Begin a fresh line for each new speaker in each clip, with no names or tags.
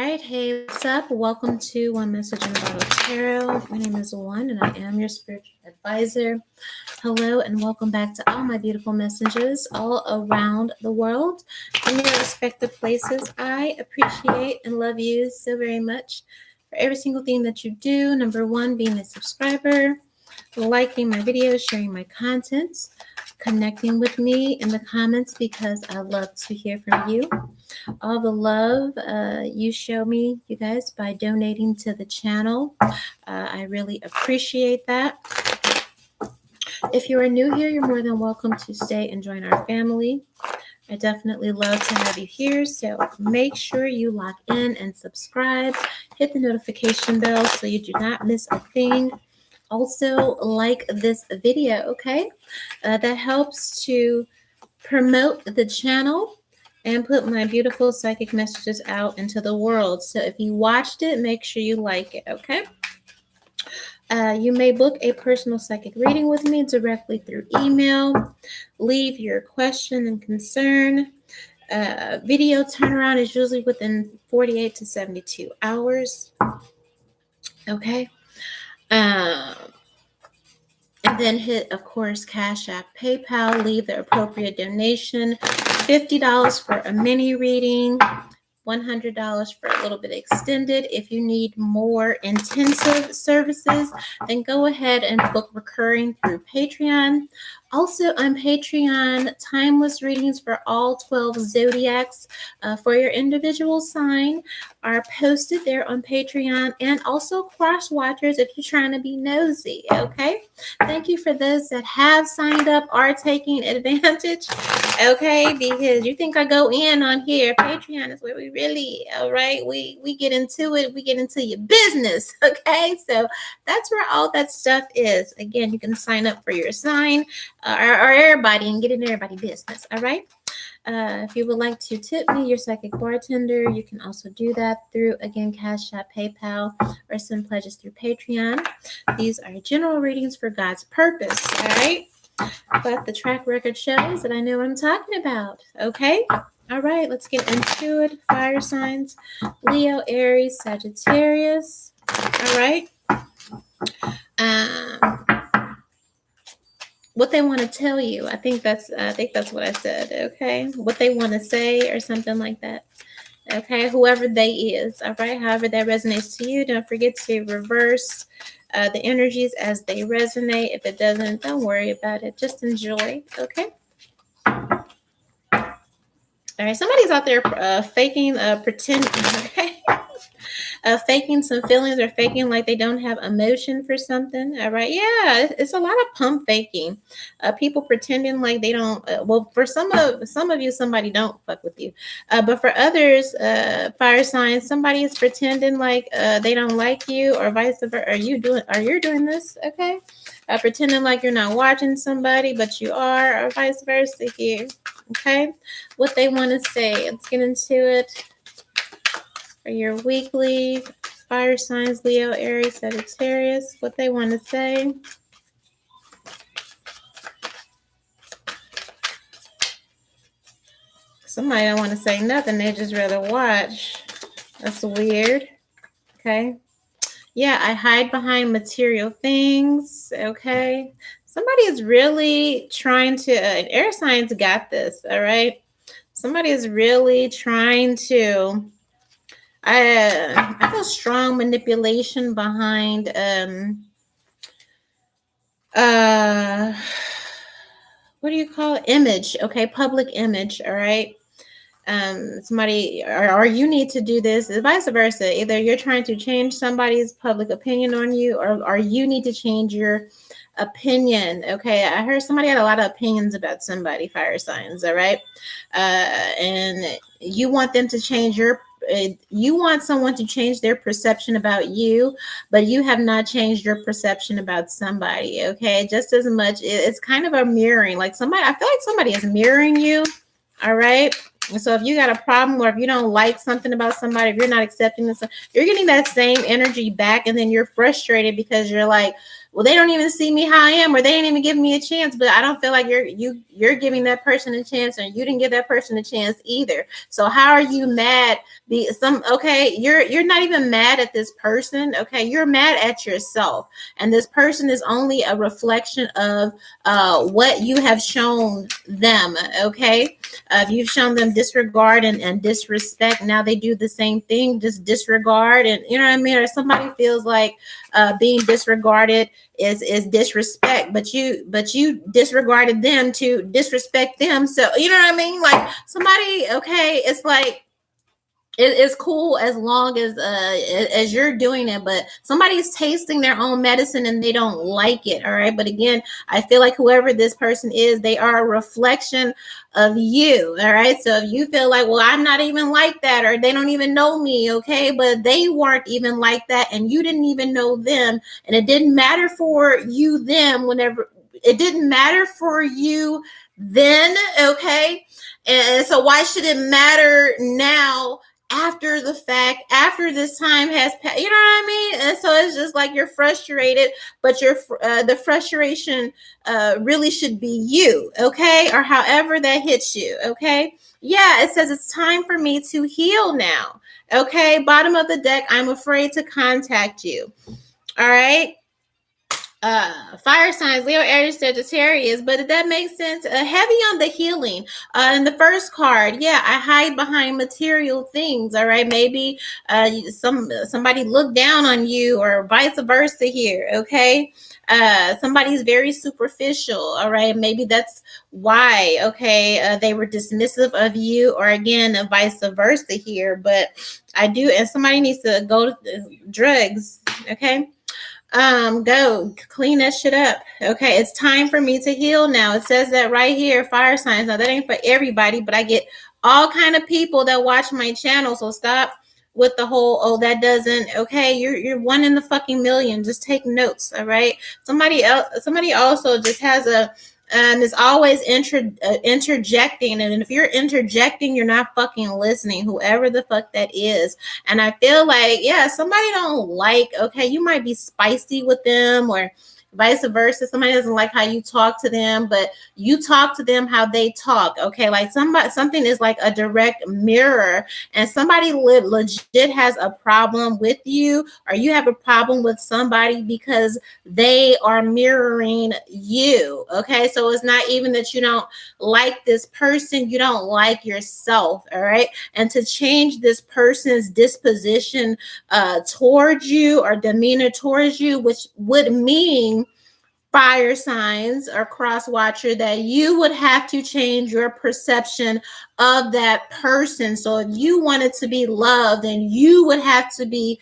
right, hey, what's up? Welcome to One Message in a Bottle Tarot. My name is O.N.E and I am your spiritual advisor. Hello and welcome back to all my beautiful messengers all around the world in your respective places. I appreciate and love you so very much for every single thing that you do. Number one, being a subscriber, liking my videos, sharing my content, connecting with me in the comments because I love to hear from you. All the love you show me, you guys, by donating to the channel. I really appreciate that. If you are new here, you're more than welcome to stay and join our family. I definitely love to have you here, so make sure you lock in and subscribe. Hit the notification bell so you do not miss a thing. Also, like this video, okay? That helps to promote the channel and put my beautiful psychic messages out into the world. So if you watched it, make sure you like it, okay? You may book a personal psychic reading with me directly through email. Leave your question and concern. Video turnaround is usually within 48 to 72 hours, okay? And then hit, of course, Cash App, PayPal, leave the appropriate donation. $50 for a mini reading, $100 for a little bit extended. If you need more intensive services, then go ahead and book recurring through Patreon. Also on Patreon, timeless readings for all 12 zodiacs for your individual sign are posted there on Patreon, and also cross watchers if you're trying to be nosy, okay? Thank you for those that have signed up, are taking advantage, okay? Because you think I go in on here. Patreon is where we really, all right, we get into it. We get into your business, okay? So that's where all that stuff is. Again, you can sign up for your sign or everybody and get in everybody's business, all right? If you would like to tip me, your psychic bartender, you can also do that through, again, Cash App, PayPal, or send pledges through Patreon. These are general readings for God's purpose, all right? But the track record shows that I know what I'm talking about, okay? All right, let's get into it. Fire signs, Leo, Aries, Sagittarius, all right? What they want to tell you. I think that's what I said, okay? What they want to say or something like that. Okay, whoever they is, all right? However that resonates to you, don't forget to reverse the energies as they resonate. If it doesn't, don't worry about it. Just enjoy, okay? All right, somebody's out there faking, pretending, okay? Faking some feelings or faking like they don't have emotion for something. All right. Yeah, it's a lot of pump faking. People pretending like they don't. Well, for some of you, somebody don't fuck with you. But for others, fire signs, somebody is pretending like they don't like you, or vice versa. Are you doing this? Okay. Pretending like you're not watching somebody, but you are, or vice versa here. Okay. What they want to say. Let's get into it. For your weekly fire signs, Leo, Aries, Sagittarius, what they want to say. Somebody don't want to say nothing. They just rather watch. That's weird. Okay. Yeah, I hide behind material things. Okay. Somebody is really trying to, air signs got this. All right. Somebody is really trying to, I feel strong manipulation behind what do you call it? Image, okay, public image, all right. Somebody or you need to do this, vice versa. Either you're trying to change somebody's public opinion on you, or you need to change your opinion. Okay, I heard somebody had a lot of opinions about somebody, fire signs, all right. And you want them to change you want someone to change their perception about you, but you have not changed your perception about somebody. Okay, just as much, it's kind of a mirroring. Like somebody, I feel like somebody is mirroring you. All right. So if you got a problem, or if you don't like something about somebody, if you're not accepting this, you're getting that same energy back, and then you're frustrated because you're like, well, they don't even see me how I am, or they didn't even give me a chance. But I don't feel like you're giving that person a chance, and you didn't give that person a chance either. So how are you mad? Okay, you're not even mad at this person. Okay, you're mad at yourself, and this person is only a reflection of what you have shown them. Okay, if you've shown them disregard and disrespect, now they do the same thing, just disregard, and you know what I mean. Or somebody feels like being disregarded is disrespect, but you disregarded them to disrespect them. So you know what I mean. Like somebody, okay, it's like it's cool as long as you're doing it, but somebody's tasting their own medicine and they don't like it. All right, but again, I feel like whoever this person is, they are a reflection of you. All right, so if you feel like, well, I'm not even like that, or they don't even know me, okay, but they weren't even like that, and you didn't even know them, and it didn't matter for you them whenever it didn't matter for you then, okay, and so why should it matter now after the fact, after this time has passed? You know what I mean? And so it's just like you're frustrated, but the frustration really should be you, okay, or however that hits you, okay. Yeah, it says it's time for me to heal now, okay. Bottom of the deck, I'm afraid to contact you. All right. Fire signs, Leo, Aries, Sagittarius, but that makes sense. Heavy on the healing. In the first card, yeah, I hide behind material things. All right, maybe somebody looked down on you, or vice versa here. Okay, somebody's very superficial. All right, maybe that's why. Okay, they were dismissive of you, or again, vice versa here. But I do, and somebody needs to go to drugs. Okay. Go clean that shit up. Okay, it's time for me to heal now. It says that right here, fire signs. Now that ain't for everybody, but I get all kind of people that watch my channel. So stop with the whole, oh, that doesn't. Okay, you're one in the fucking million. Just take notes. All right. Somebody also just has a is always interjecting, and if you're interjecting, you're not fucking listening, whoever the fuck that is. And I feel like, yeah, somebody don't like, okay, you might be spicy with them, or vice versa. Somebody doesn't like how you talk to them, but you talk to them how they talk. Okay, like something is like a direct mirror, and somebody legit has a problem with you, or you have a problem with somebody because they are mirroring you. Okay, so it's not even that you don't like this person, you don't like yourself. All right, and to change this person's disposition towards you, or demeanor towards you, which would mean, fire signs or cross watcher, that you would have to change your perception of that person. So if you wanted to be loved, then you would have to be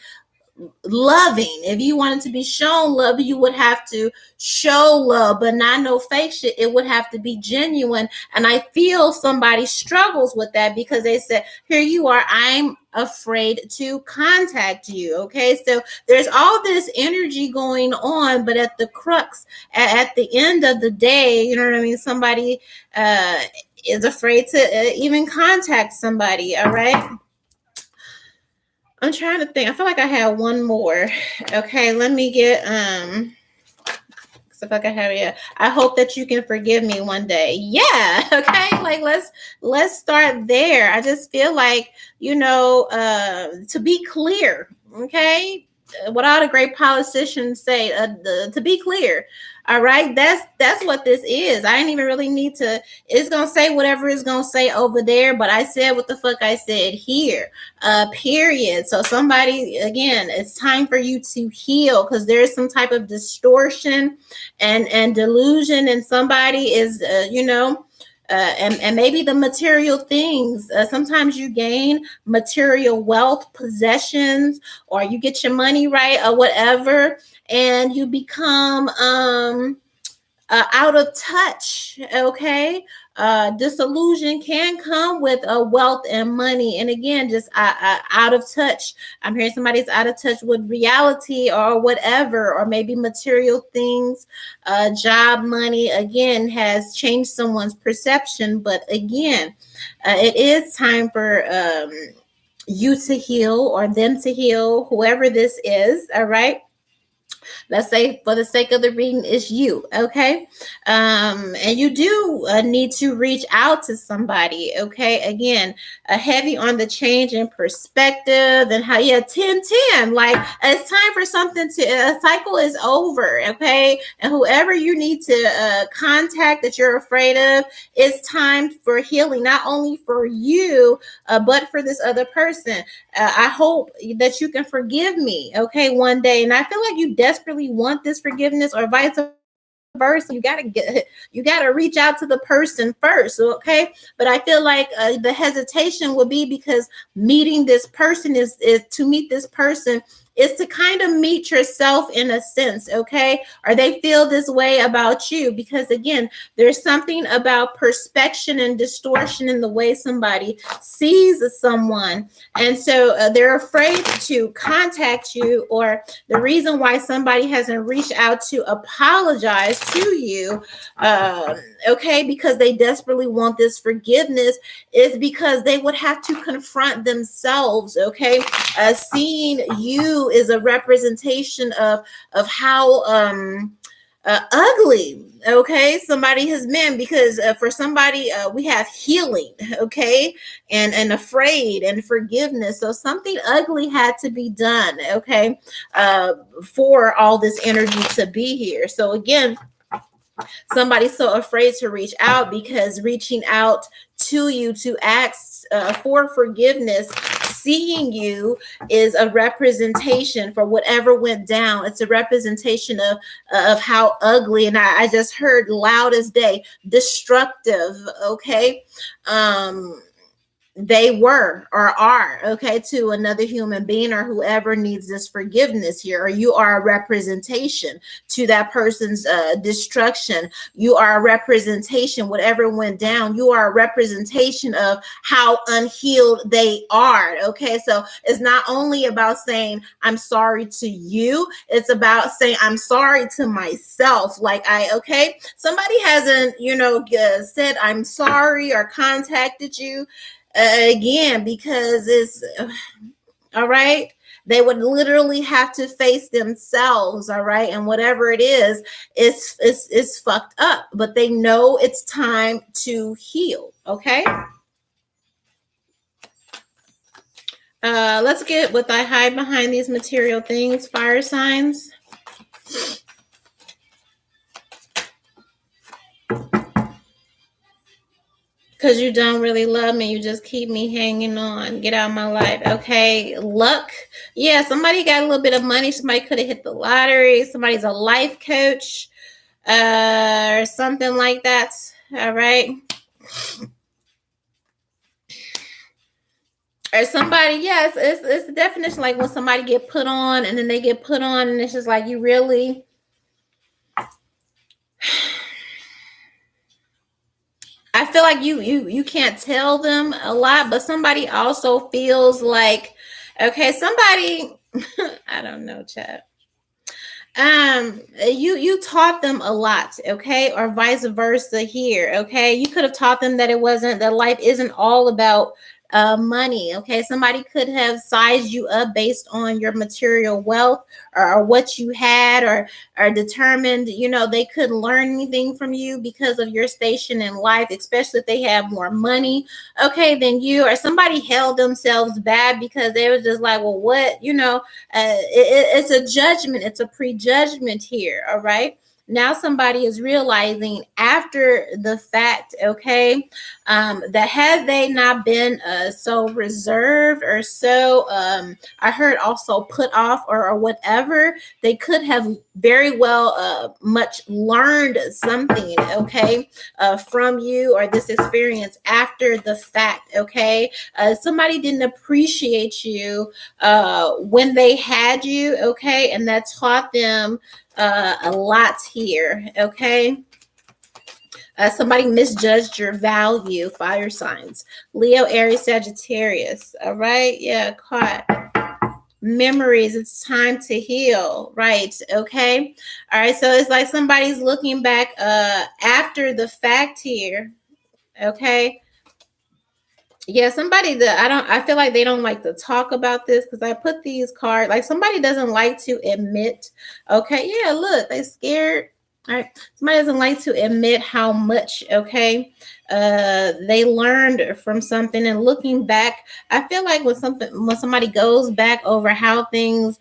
loving. If you wanted to be shown love, you would have to show love, but not no fake shit. It would have to be genuine. And I feel somebody struggles with that, because they said, here you are, I'm afraid to contact you. Okay, so there's all this energy going on, but at the crux, at the end of the day, you know what I mean, somebody is afraid to even contact somebody. All right, I'm trying to think. I feel like I have one more. Okay, let me get so if I can have, yeah. I hope that you can forgive me one day. Yeah, okay. Like let's start there. I just feel like, to be clear, okay? What all the great politicians say, to be clear. All right, that's what this is. I didn't even really need to. It's gonna say whatever it's gonna say over there, but I said what the fuck I said here. Period. So somebody, again, it's time for you to heal, because there's some type of distortion and delusion, and somebody is, and maybe the material things. Sometimes you gain material wealth, possessions, or you get your money right, or whatever, and you become out of touch. Okay, disillusion can come with wealth and money, and again, just out of touch. I'm hearing somebody's out of touch with reality, or whatever, or maybe material things, job, money, again, has changed someone's perception. But again, it is time for you to heal, or them to heal, whoever this is. All right. Let's say for the sake of the reading, it's you, okay? And you do need to reach out to somebody, okay? Again, heavy on the change in perspective and how, yeah, 10-10. Like, it's time for something to, a cycle is over, okay? And whoever you need to contact that you're afraid of, it's time for healing, not only for you, but for this other person. I hope that you can forgive me, okay, one day. And I feel like you desperately want this forgiveness, or vice versa. You gotta reach out to the person first, okay? But I feel like the hesitation will be because meeting this person is to meet this person is to kind of meet yourself in a sense, okay? Or they feel this way about you because, again, there's something about perspection and distortion in the way somebody sees someone. And so they're afraid to contact you, or the reason why somebody hasn't reached out to apologize to you, okay, because they desperately want this forgiveness, is because they would have to confront themselves, okay? Seeing you is a representation of how ugly, okay, somebody has been, because for somebody we have healing, okay, and afraid and forgiveness. So something ugly had to be done, okay, for all this energy to be here. So again, somebody's so afraid to reach out because reaching out to you to ask for forgiveness, seeing you, is a representation for whatever went down. It's a representation of how ugly, and I just heard loud as day, destructive, okay, they were or are, okay, to another human being or whoever needs this forgiveness here. Or you are a representation to that person's destruction. You are a representation, whatever went down, you are a representation of how unhealed they are, okay? So it's not only about saying I'm sorry to you, it's about saying I'm sorry to myself. Like, okay, somebody hasn't, said I'm sorry or contacted you, again, because it's all right, they would literally have to face themselves, all right, and whatever it is fucked up, but they know it's time to heal, okay? Let's get what I hide behind these material things, fire signs. Because you don't really love me. You just keep me hanging on. Get out of my life. Okay. Luck. Yeah, somebody got a little bit of money. Somebody could have hit the lottery. Somebody's a life coach or something like that. All right. Or somebody, yes, it's the definition, like when somebody get put on and then they get put on and it's just like, you really... I feel like you can't tell them a lot, but somebody also feels like, okay, somebody, I don't know, Chad. You taught them a lot, okay, or vice versa here, okay. You could have taught them that that life isn't all about money, okay. Somebody could have sized you up based on your material wealth, or what you had, or determined, they couldn't learn anything from you because of your station in life, especially if they have more money, okay, than you. Or somebody held themselves bad because they were just like, well, what, it's a judgment, it's a prejudgment here, all right. Now somebody is realizing after the fact, okay, that had they not been so reserved or so, I heard also put off, or whatever, they could have very well much learned something, okay, from you or this experience after the fact, okay. Somebody didn't appreciate you when they had you, okay, and that taught them a lot here, okay. Somebody misjudged your value, fire signs. Leo, Aries, Sagittarius. All right. Yeah, caught. Memories. It's time to heal. Right. Okay. All right. So it's like somebody's looking back after the fact here. Okay. Yeah, somebody that I feel like they don't like to talk about this because I put these cards, like somebody doesn't like to admit, okay, yeah, look, they scared. All right. Somebody doesn't like to admit how much, okay, they learned from something. And looking back, I feel like when somebody goes back over how things,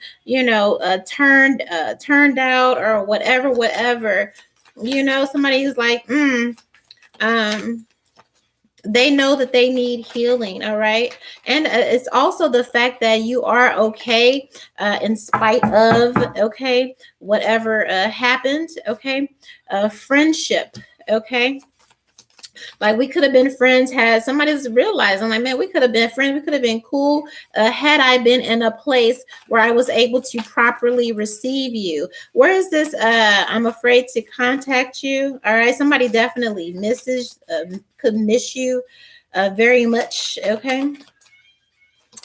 turned out or whatever, somebody's like, um, they know that they need healing. All right. And it's also the fact that you are okay, in spite of, okay, whatever happened. Okay. Friendship. Okay. Like we could have been friends had somebody's realized. I'm like, man, we could have been friends. We could have been cool, had I been in a place where I was able to properly receive you. Where is this? I'm afraid to contact you. All right. Somebody definitely could miss you very much. Okay.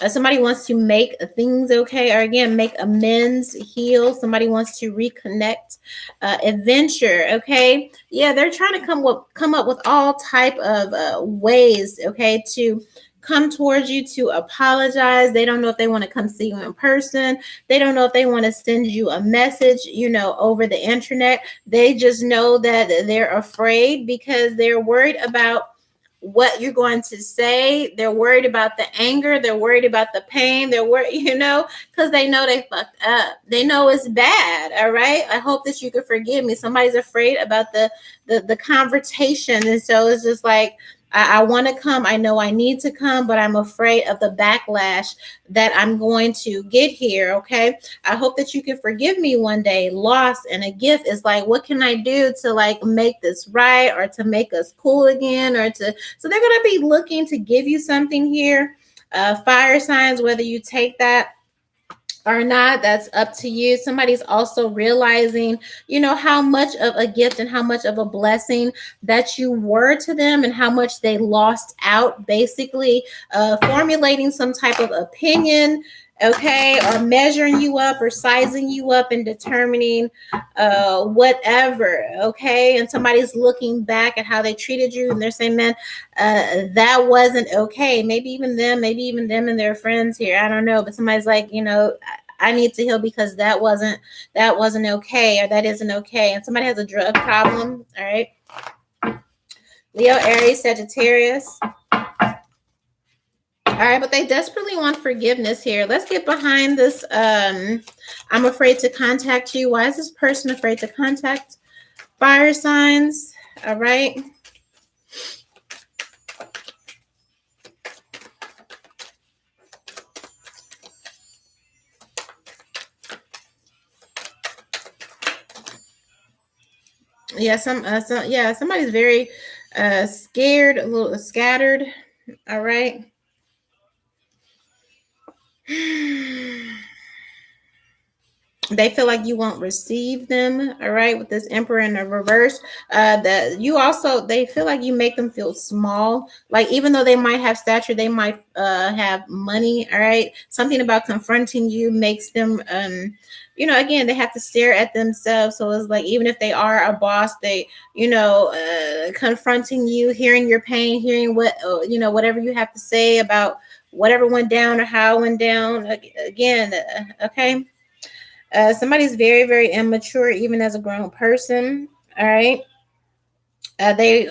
Somebody wants to make things okay, or again, make amends, heal. Somebody wants to reconnect, adventure. Okay, yeah, they're trying to come up with all type of ways, okay, to come towards you, to apologize. They don't know if they want to come see you in person. They don't know if they want to send you a message, over the internet. They just know that they're afraid because they're worried about what you're going to say. They're worried about the anger. They're worried about the pain. They're worried, because they know they fucked up. They know it's bad. All right. I hope that you can forgive me. Somebody's afraid about the confrontation. And so it's just like, I want to come. I know I need to come, but I'm afraid of the backlash that I'm going to get here. Okay. I hope that you can forgive me one day. Loss and a gift is like, what can I do to like make this right, or to make us cool again, so they're going to be looking to give you something here. Fire signs, whether you take that or not, that's up to you. Somebody's also realizing, how much of a gift and how much of a blessing that you were to them, and how much they lost out, basically formulating some type of opinion, okay, or measuring you up or sizing you up and determining whatever, okay. And somebody's looking back at how they treated you and they're saying, man, that wasn't okay. Maybe even them and their friends here, I don't know, but somebody's like, I need to heal because that wasn't okay, or that isn't okay. And somebody has a drug problem. All right. Leo, Aries, Sagittarius. All right, but they desperately want forgiveness here. Let's get behind this. I'm afraid to contact you. Why is this person afraid to contact? Fire signs. All right. Yeah, somebody's very scared, a little scattered. All right. They feel like you won't receive them. All right, with this Emperor in the reverse, that you also, they feel like you make them feel small. Like even though they might have stature, they might have money. All right, something about confronting you makes them again, they have to stare at themselves. So it's like, even if they are a boss, they confronting you, hearing your pain, hearing what whatever you have to say about whatever went down or how it went down. Again, okay. Somebody's very, very immature, even as a grown person. All right. They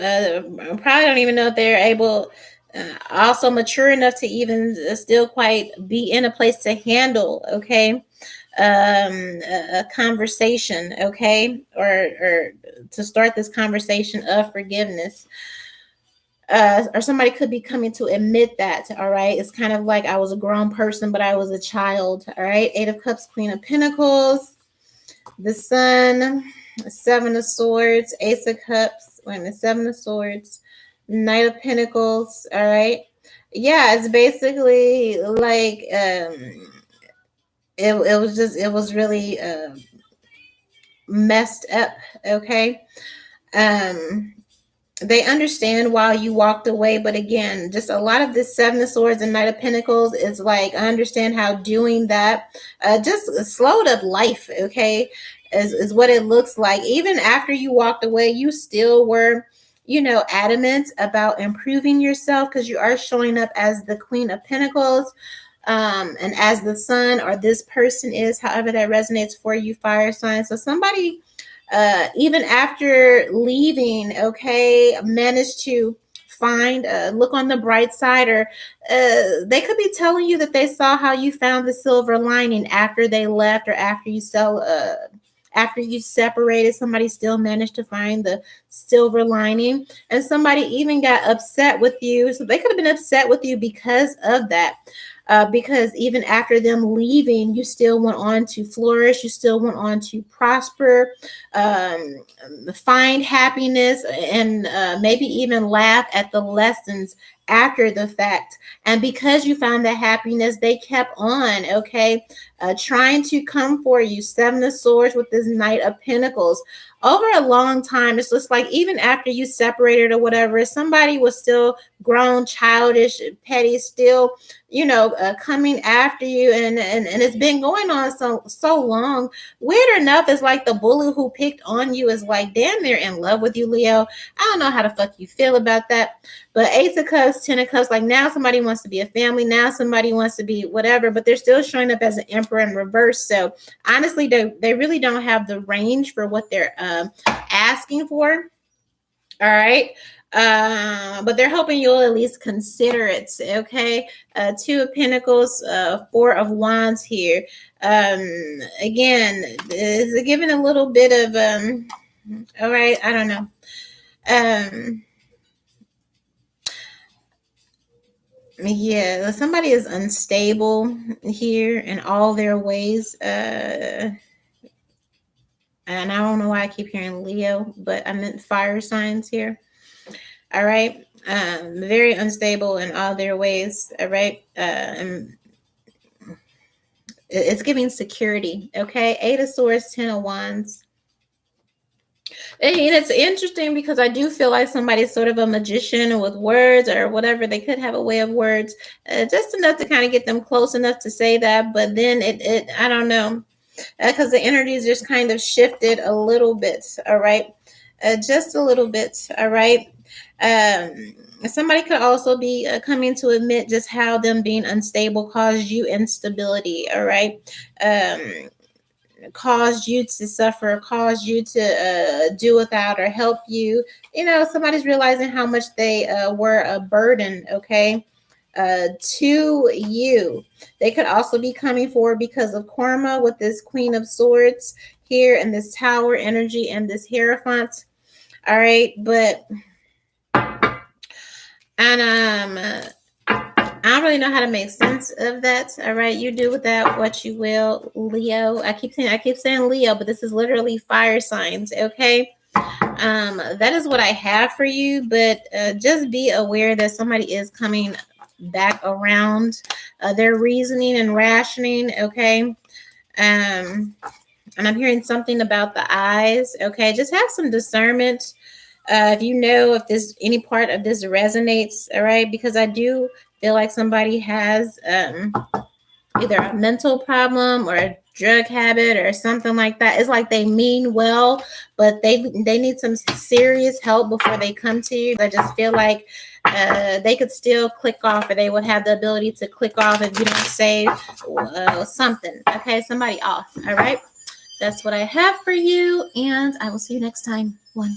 probably don't even know if they're able, also mature enough to even still quite be in a place to handle, okay, a conversation, okay, or to start this conversation of forgiveness. Or somebody could be coming to admit that. All right. It's kind of like, I was a grown person, but I was a child. All right. 8 of Cups, Queen of Pentacles, the Sun, 7 of Swords, Ace of Cups, 7 of Swords, Knight of Pentacles. All right. Yeah. It's basically like, it was really messed up. Okay. They understand why you walked away, but again, just a lot of this 7 of Swords and Knight of Pentacles is like, I understand how doing that just slowed up life, okay, is what it looks like. Even after you walked away, you still were adamant about improving yourself, because you are showing up as the Queen of Pentacles, and as the sun, or this person is, however that resonates for you, fire sign. So somebody, even after leaving, okay, managed to find, look on the bright side, or they could be telling you that they saw how you found the silver lining after they left, or after you separated. Somebody still managed to find the silver lining, and somebody even got upset with you. So they could have been upset with you because of that. Because even after them leaving, you still went on to flourish. You still went on to prosper, find happiness, and maybe even laugh at the lessons after the fact. And because you found that happiness, they kept on, okay, trying to come for you. Seven of Swords with this Knight of Pentacles. Over a long time, it's just like even after you separated or whatever, somebody was still grown, childish, petty, still, coming after you, and it's been going on so long. Weird enough, it's like the bully who picked on you is like, damn, they're in love with you, Leo. I don't know how the fuck you feel about that. But Ace of Cups, Ten of Cups, like now somebody wants to be a family, now somebody wants to be whatever, but they're still showing up as an Emperor in reverse. So honestly, they really don't have the range for what they're asking for. All right. But they're hoping you'll at least consider it. Okay. Two of Pentacles, Four of Wands here. Again, is giving a little bit of all right, I don't know. Yeah, somebody is unstable here in all their ways. And I don't know why I keep hearing Leo, but I meant fire signs here. All right. Very unstable in all their ways. All right. It's giving security. Okay. Eight of Swords, Ten of Wands. And it's interesting because I do feel like somebody's sort of a magician with words or whatever. They could have a way of words, just enough to kind of get them close enough to say that. But then I don't know, because the energies just kind of shifted a little bit. All right. Just a little bit. All right. Somebody could also be coming to admit just how them being unstable caused you instability. All right. Caused you to suffer, caused you to do without or help you. Somebody's realizing how much they were a burden, okay, to you. They could also be coming forward because of karma with this Queen of Swords here, and this Tower energy, and this Hierophant. All right, but I don't really know how to make sense of that. All right, you do with that what you will, Leo. I keep saying Leo, but this is literally fire signs. Okay, that is what I have for you. But just be aware that somebody is coming back around their reasoning and rationing. Okay, and I'm hearing something about the eyes. Okay, just have some discernment. If this any part of this resonates, all right, because I do feel like somebody has either a mental problem or a drug habit or something like that. It's like they mean well, but they need some serious help before they come to you. I just feel like they could still click off, or they would have the ability to click off if you don't say something. Okay, somebody off. All right, that's what I have for you, and I will see you next time. One.